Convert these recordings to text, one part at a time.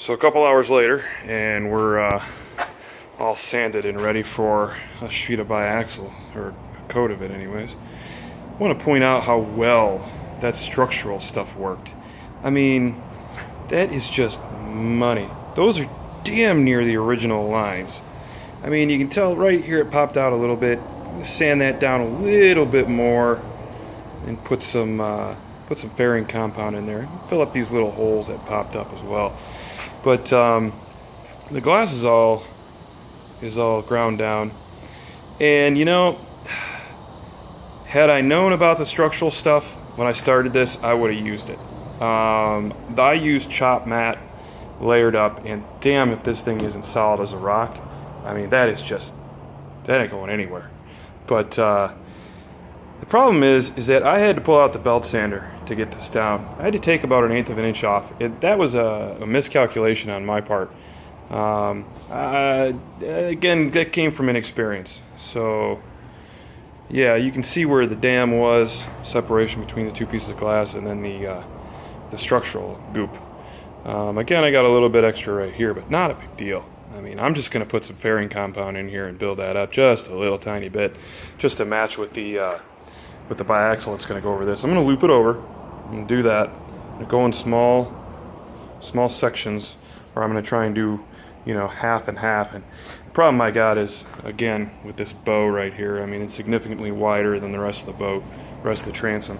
So a couple hours later, and we're all sanded and ready for a sheet of biaxial, or a coat of it anyways. I want to point out how well that structural stuff worked. I mean, that is just money. Those are damn near the original lines. I mean, you can tell right here it popped out a little bit. I'm gonna sand that down a little bit more and put some fairing compound in there. Fill up these little holes that popped up as well. But the glass is all ground down, and you know, had I known about the structural stuff when I started this, I would have used it. I used chop mat layered up, and damn if this thing isn't solid as a rock. I mean, that ain't going anywhere. But the problem is that I had to pull out the belt sander to get this down. I had to take about 1/8 of an inch off. That was a miscalculation on my part. Again, that came from inexperience. So yeah, you can see where the dam was, separation between the two pieces of glass, and then the structural goop. Again, I got a little bit extra right here, but not a big deal. I mean, I'm just going to put some fairing compound in here and build that up just a little tiny bit, just to match with the biaxial that's going to go over this. I'm going to loop it over and do that. I'm going to go in small sections, or I'm going to try and do, you know, half and half. And the problem I got is, again, with this bow right here, I mean, it's significantly wider than the rest of the boat, rest of the transom.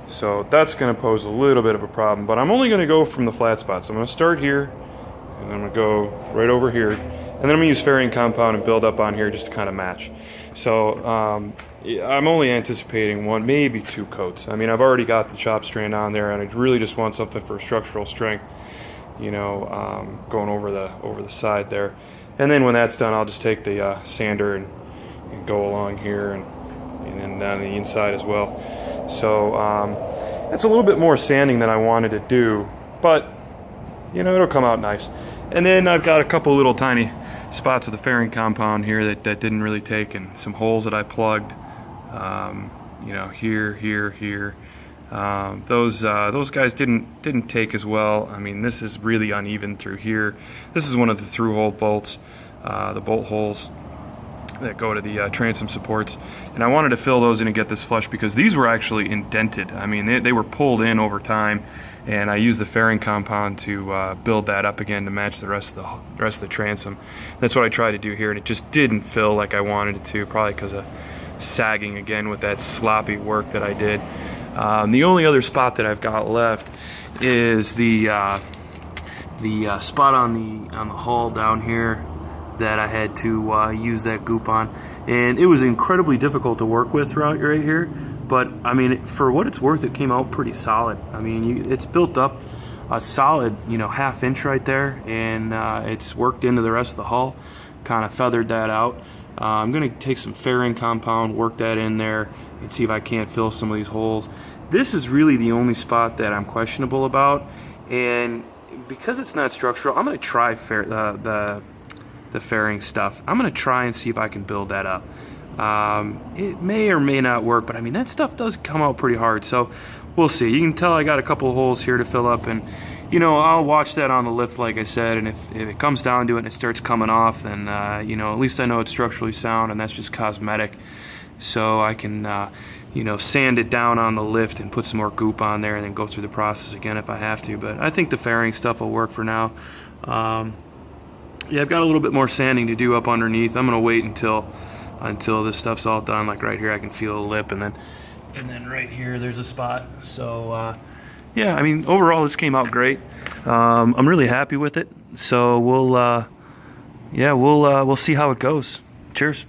So that's going to pose a little bit of a problem, but I'm only going to go from the flat spots. I'm going to start here, and I'm going to go right over here, and then I'm going to use fairing compound and build up on here just to kind of match. So I'm only anticipating one, maybe 2 coats. I mean, I've already got the chop strand on there, and I really just want something for structural strength, you know, going over the side there. And then when that's done, I'll just take the sander and go along here and then down the inside as well. So it's a little bit more sanding than I wanted to do, but you know, it'll come out nice. And then I've got a couple little tiny spots of the fairing compound here that didn't really take, and some holes that I plugged, you know, here. Those guys didn't take as well. I mean, this is really uneven through here. This is one of the through hole bolts, the bolt holes that go to the transom supports, and I wanted to fill those in and get this flush because these were actually indented. I mean, they were pulled in over time, and I used the fairing compound to build that up again to match the rest of the transom. That's what I tried to do here, and it just didn't fill like I wanted it to, probably because of sagging again with that sloppy work that I did. The only other spot that I've got left is the spot on the hull down here that I had to use that goop on, and it was incredibly difficult to work with right here. But I mean, for what it's worth, it came out pretty solid. I mean, it's built up a solid, you know, 1/2 inch right there, and it's worked into the rest of the hull, kind of feathered that out. I'm going to take some fairing compound, work that in there, and see if I can't fill some of these holes. This is really the only spot that I'm questionable about, and because it's not structural, I'm going to try the fairing stuff. I'm going to try and see if I can build that up. It may or may not work, but I mean, that stuff does come out pretty hard, so we'll see. You can tell I got a couple of holes here to fill up, and you know, I'll watch that on the lift like I said, and if it comes down to it and it starts coming off, then you know, at least I know it's structurally sound and that's just cosmetic, so I can you know, sand it down on the lift and put some more goop on there and then go through the process again if I have to. But I think the fairing stuff will work for now. Yeah, I've got a little bit more sanding to do up underneath. I'm gonna wait until this stuff's all done. Like right here, I can feel a lip, and then right here, there's a spot. So yeah, I mean, overall, this came out great. I'm really happy with it. So we'll see how it goes. Cheers.